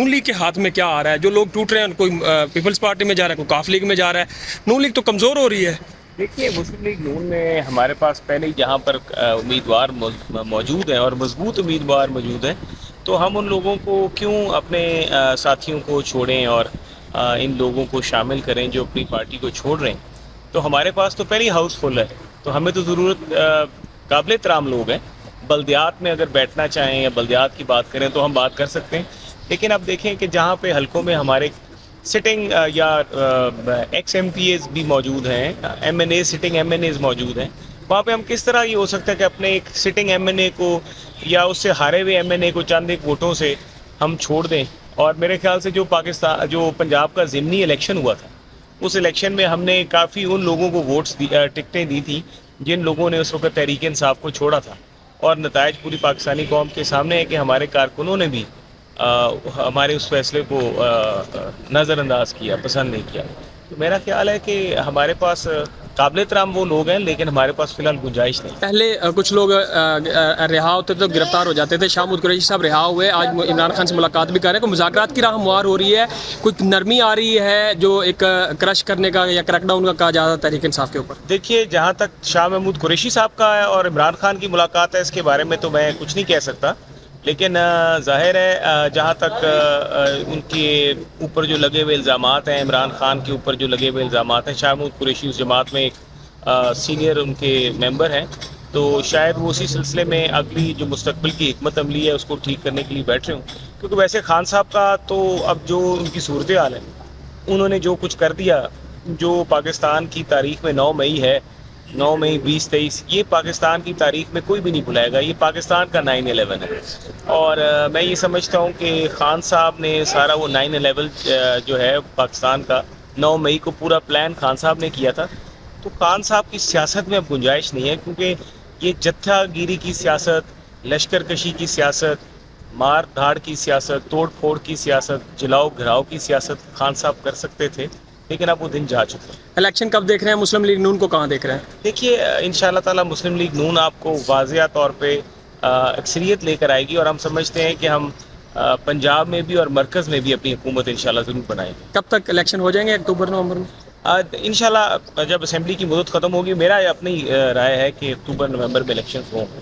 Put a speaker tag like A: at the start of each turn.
A: نون league کے ہاتھ میں کیا آ رہا ہے؟ جو لوگ ٹوٹ رہے ہیں، کوئی پیپلز پارٹی میں جا رہا ہے، کوئی کاف لیگ میں جا رہا ہے، نون لیگ تو کمزور ہو رہی ہے۔
B: دیکھیے مسلم لیگ نون میں ہمارے پاس پہلے ہی جہاں پر امیدوار موجود ہیں اور مضبوط امیدوار موجود ہیں، تو ہم ان لوگوں کو کیوں اپنے ساتھیوں کو چھوڑیں اور ان لوگوں کو شامل کریں جو اپنی پارٹی کو چھوڑ رہے ہیں۔ تو ہمارے پاس تو پہلے ہی ہاؤس فل ہے، تو ہمیں تو ضرورت قابل احترام لوگ ہیں۔ بلدیات میں اگر بیٹھنا چاہیں یا بلدیات کی بات کریں تو ہم بات کر سکتے ہیں، لیکن اب دیکھیں کہ جہاں پہ حلقوں میں ہمارے سٹنگ یا ایکس ایم پی ایز بھی موجود ہیں، ایم این اے سٹنگ ایم این ایز موجود ہیں، وہاں پہ ہم کس طرح یہ ہو سکتا ہے کہ اپنے ایک سٹنگ ایم این اے کو یا اس سے ہارے ہوئے ایم این اے کو چند ایک ووٹوں سے ہم چھوڑ دیں۔ اور میرے خیال سے جو پنجاب کا ضمنی الیکشن ہوا تھا، اس الیکشن میں ہم نے کافی ان لوگوں کو ووٹس ٹکٹیں دی تھیں جن لوگوں نے اس وقت تحریک انصاف کو چھوڑا تھا، اور نتائج پوری پاکستانی قوم کے سامنے ہے کہ ہمارے کارکنوں نے بھی ہمارے اس فیصلے کو نظر انداز کیا، پسند نہیں کیا۔ تو میرا خیال ہے کہ ہمارے پاس قابل احترام وہ لوگ ہیں، لیکن ہمارے پاس فی الحال گنجائش نہیں۔
A: پہلے کچھ لوگ رہا ہوتے تو گرفتار ہو جاتے تھے، شاہ محمود قریشی صاحب رہا ہوئے، آج عمران خان سے ملاقات بھی کر رہے ہیں، کوئی مذاکرات کی راہ ہموار ہو رہی ہے، کوئی نرمی آ رہی ہے جو ایک کرش کرنے کا یا کریک ڈاؤن کا کہا جاتا ہے تحریک انصاف کے اوپر؟
B: دیکھیے جہاں تک شاہ محمود قریشی صاحب کا ہے اور عمران خان کی ملاقات ہے، اس کے بارے میں تو میں کچھ نہیں کہہ سکتا، لیکن ظاہر ہے جہاں تک ان کے اوپر جو لگے ہوئے الزامات ہیں، عمران خان کے اوپر جو لگے ہوئے الزامات ہیں، شاہ محمود قریشی اس جماعت میں ایک سینئر ان کے ممبر ہیں، تو شاید وہ اسی سلسلے میں اگلی جو مستقبل کی حکمت عملی ہے اس کو ٹھیک کرنے کے لیے بیٹھ رہے ہوں۔ کیونکہ ویسے خان صاحب کا تو اب جو ان کی صورتحال ہے، انہوں نے جو کچھ کر دیا، جو پاکستان کی تاریخ میں 9 مئی ہے، 9 مئی 2023، یہ پاکستان کی تاریخ میں کوئی بھی نہیں بھلائے گا، یہ پاکستان کا 9/11 ہے۔ اور میں یہ سمجھتا ہوں کہ خان صاحب نے سارا وہ 9/11 جو ہے پاکستان کا 9 مئی کو پورا پلان خان صاحب نے کیا تھا۔ تو خان صاحب کی سیاست میں اب گنجائش نہیں ہے، کیونکہ یہ جتھا گیری کی سیاست، لشکر کشی کی سیاست، مار دھاڑ کی سیاست، توڑ پھوڑ کی سیاست، جلاؤ گھراؤ کی سیاست خان صاحب کر سکتے تھے، لیکن اب وہ دن جا چکے ہیں۔
A: الیکشن کب دیکھ رہے ہیں؟ مسلم لیگ نون کو کہاں دیکھ رہے ہیں؟
B: دیکھیے انشاءاللہ تعالی مسلم لیگ نون آپ کو واضح طور پہ اکثریت لے کر آئے گی، اور ہم سمجھتے ہیں کہ ہم پنجاب میں بھی اور مرکز میں بھی اپنی حکومت انشاءاللہ ضرور بنائیں گے۔
A: کب تک الیکشن ہو جائیں گے؟ اکتوبر نومبر میں؟
B: انشاءاللہ جب اسمبلی کی مدت ختم ہوگی، میرا اپنی رائے ہے کہ اکتوبر نومبر میں الیکشن ہوں گے۔